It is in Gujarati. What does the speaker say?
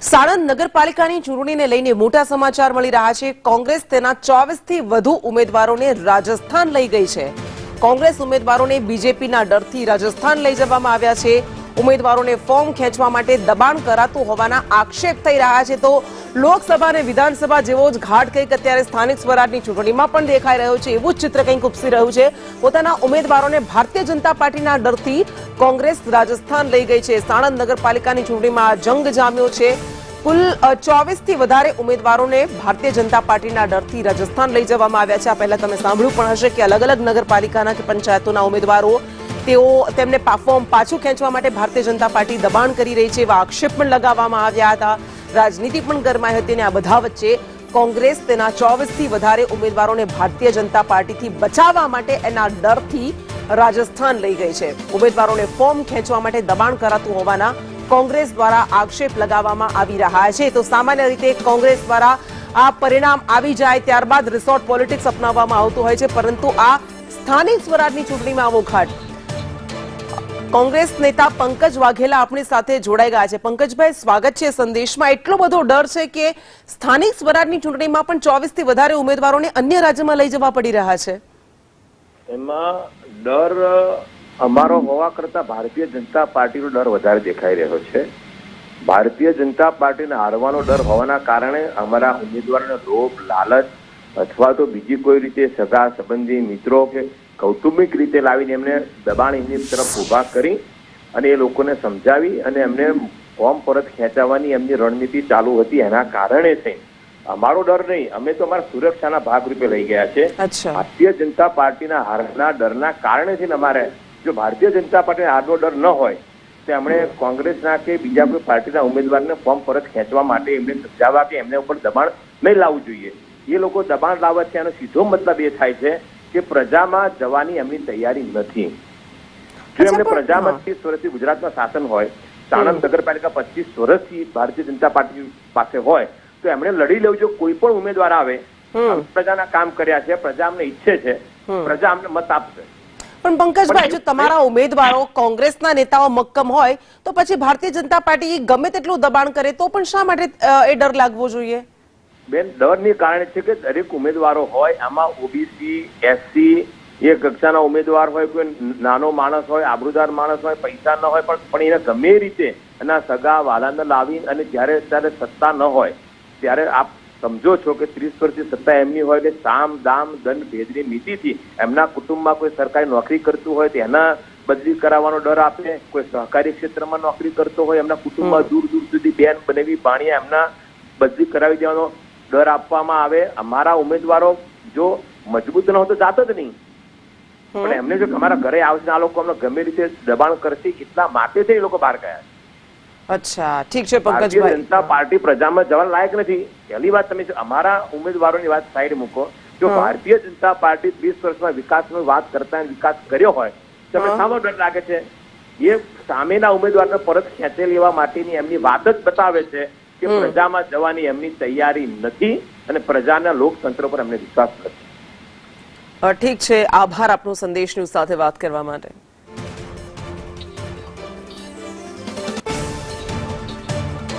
સાણંદ નગરપાલિકાની ચૂંટણીને લઈને મોટા સમાચાર મળી રહ્યા છે। કોંગ્રેસ તેના 24 થી વધુ ઉમેદવારોને રાજસ્થાન લઈ ગઈ છે। કોંગ્રેસ ઉમેદવારોને બીજેપીના ડરથી રાજસ્થાન લઈ જવામાં આવ્યા છે। ઉમેદવારોને ફોર્મ ખેંચવા માટે દબાણ કરાતું હોવાના આક્ષેપ થઈ રહ્યા છે। તો લોકસભા અને વિધાનસભા જેવો જ ઘાટ કંઈક અત્યારે સ્થાનિક સ્વરાજની ચૂંટણીમાં પણ દેખાઈ રહ્યો છે। એવું જ ચિત્ર કંઈક ઉપસી રહ્યું છે। પોતાના ઉમેદવારોને ભારતીય જનતા પાર્ટીના ડરથી કોંગ્રેસ રાજસ્થાન લઈ ગઈ છે। સાણંદ નગરપાલિકાની ચૂંટણીમાં જંગ જામ્યો છે। કુલ 24 થી વધારે ઉમેદવારોને ભારતીય જનતા પાર્ટીના ડરથી રાજસ્થાન લઈ જવામાં આવ્યા છે। આ પહેલા તમે સાંભળ્યું પણ હશે કે અલગ અલગ નગરપાલિકાના કે પંચાયતોના ઉમેદવારો તેમને ફોર્મ પાછું ખેંચવા માટે ભારતીય જનતા પાર્ટી દબાણ કરી રહી છે, એવા આક્ષેપ પણ લગાવવામાં આવ્યા હતા। રાજનીતિ પણ ગરમાઈ હતી અને આ બધા વચ્ચે કોંગ્રેસ તેના 24 થી વધારે ઉમેદવારોને ભારતીય જનતા પાર્ટીથી બચાવવા માટે એના ડરથી રાજસ્થાન લઈ ગઈ છે। ઉમેદવારોને ફોર્મ ખેંચવા માટે દબાણ કરાતું હોવાના કોંગ્રેસ દ્વારા આક્ષેપ લગાવવામાં આવી રહ્યા છે। તો સામાન્ય રીતે કોંગ્રેસ દ્વારા આ પરિણામ આવી જાય ત્યારબાદ રિસોર્ટ પોલિટિક્સ અપનાવવામાં આવતું હોય છે, પરંતુ આ સ્થાનિક સ્વરાજની ચૂંટણીમાં આવો ઘાટ। કોંગ્રેસ નેતા પંકજ વાઘેલા આપણી સાથે જોડાઈ ગયા છે। પંકજભાઈ, સ્વાગત છે સંદેશમાં। એટલો બધો ડર છે કે સ્થાનિક સ્વરાજની ચૂંટણીમાં પણ 24 થી વધારે ઉમેદવારોને અન્ય રાજ્યમાં લઈ જવા પડી રહ્યા છે। એમાં ડર અમારો હોવા કરતા ભારતીય જનતા પાર્ટીનો ડર વધારે દેખાઈ રહ્યો છે। ભારતીય જનતા પાર્ટીને હારવાનો ડર હોવાના કારણે અમારા ઉમેદવારોને લોભ, લાલચ અથવા તો બીજી કોઈ રીતે સગા સંબંધી મિત્રો કે કૌટુંબિક રીતે લાવીને એમને દબાણ એમની તરફ ઉભા કરી અને એ લોકોને સમજાવી અને એમને ફોર્મ પરત ખેંચાવવાની એમની રણનીતિ ચાલુ હતી। એના કારણે છે અમારો ડર નહીં, અમે તો અમારા સુરક્ષાના ભાગરૂપે લઈ ગયા છે। ભારતીય જનતા પાર્ટીના હારના ડરના કારણે છે ને અમારે, જો ભારતીય જનતા પાર્ટીના હારનો ડર ન હોય તો એમણે કોંગ્રેસના કે બીજા કોઈ પાર્ટીના ઉમેદવારને ફોર્મ પરત ખેંચવા માટે એમને સમજાવવા કે એમને ઉપર દબાણ નહીં લાવવું જોઈએ। એ લોકો દબાણ લાવે છે એનો સીધો મતલબ એ થાય છે કે પ્રજામાં જવાની એમની તૈયારી નથી। જો એમને પ્રજામાં 30 વર્ષથી ગુજરાતમાં શાસન હોય, સાણંદ નગરપાલિકા 25 વર્ષથી ભારતીય જનતા પાર્ટી પાસે હોય તો એમણે લડી લેવું। જો કોઈ પણ ઉમેદવાર આવે, પ્રજાના કામ કર્યા છે, પ્રજા અમને ઈચ્છે છે, પ્રજા અમને મત આપશે। પણ પંકજભાઈ, જો તમારા ઉમેદવારો કોંગ્રેસના નેતાઓ મક્કમ હોય તો પછી ભારતીય જનતા પાર્ટી ગમે તેટલું દબાણ કરે તો પણ શા માટે એ ડર લાગવો જોઈએ? બેન, ડરની કારણે છે કે દરેક ઉમેદવારો હોય, આમાં ઓબીસી, એસસી એ કક્ષાના ઉમેદવાર હોય, કોઈ નાનો માણસ હોય, આબરૂદાર માણસ હોય, પૈસા ન હોય, પણ એને ગમે રીતે એના સગા વાલાને લાવી અને જ્યારે ત્યારે સત્તા ન હોય ત્યારે આપ સમજો છો કે 30 વર્ષથી સત્તા એમની હોય એટલે સામ દામ દંડ ભેદની નીતિથી એમના કુટુંબમાં કોઈ સરકારી નોકરી કરતું હોય તો એના બદલી કરાવવાનો ડર આપે, કોઈ સહકારી ક્ષેત્રમાં નોકરી કરતો હોય એમના કુટુંબમાં દૂર દૂર સુધી બેન બનેવી ભાણિયા એમના બદલી કરાવી દેવાનો ડર આપવામાં આવે। અમારા ઉમેદવારો જો મજબૂત ન હોય તો જાત જ નહીં, પણ એમને જો અમારા ઘરે આવશે આ લોકો અમને ગમે રીતે દબાણ કરશે એટલા માટે એ લોકો બહાર ગયા છે। અચ્છા, ઠીક છે પંકજભાઈ। ભારતીય જનતા પાર્ટી પ્રજામાં જવા લાયક નથી। પહેલી વાત, તમે અમારા ઉમેદવારોની વાત સાઈડ મૂકો, જો ભારતીય જનતા પાર્ટી 20 વર્ષમાં વિકાસની વાત કરતા વિકાસ કર્યો હોય તો તમને સામો ડર લાગે છે? એ સામેના ઉમેદવારને પરત ખેંચી લેવા માટેની એમની વાત જ બતાવે છે કે પ્રજામાં જવાની એમની તૈયારી નથી અને પ્રજાના લોકતંત્ર પર એમને વિશ્વાસ નથી। ઠીક છે, આભાર આપનો સંદેશની સાથે વાત કરવા માટે।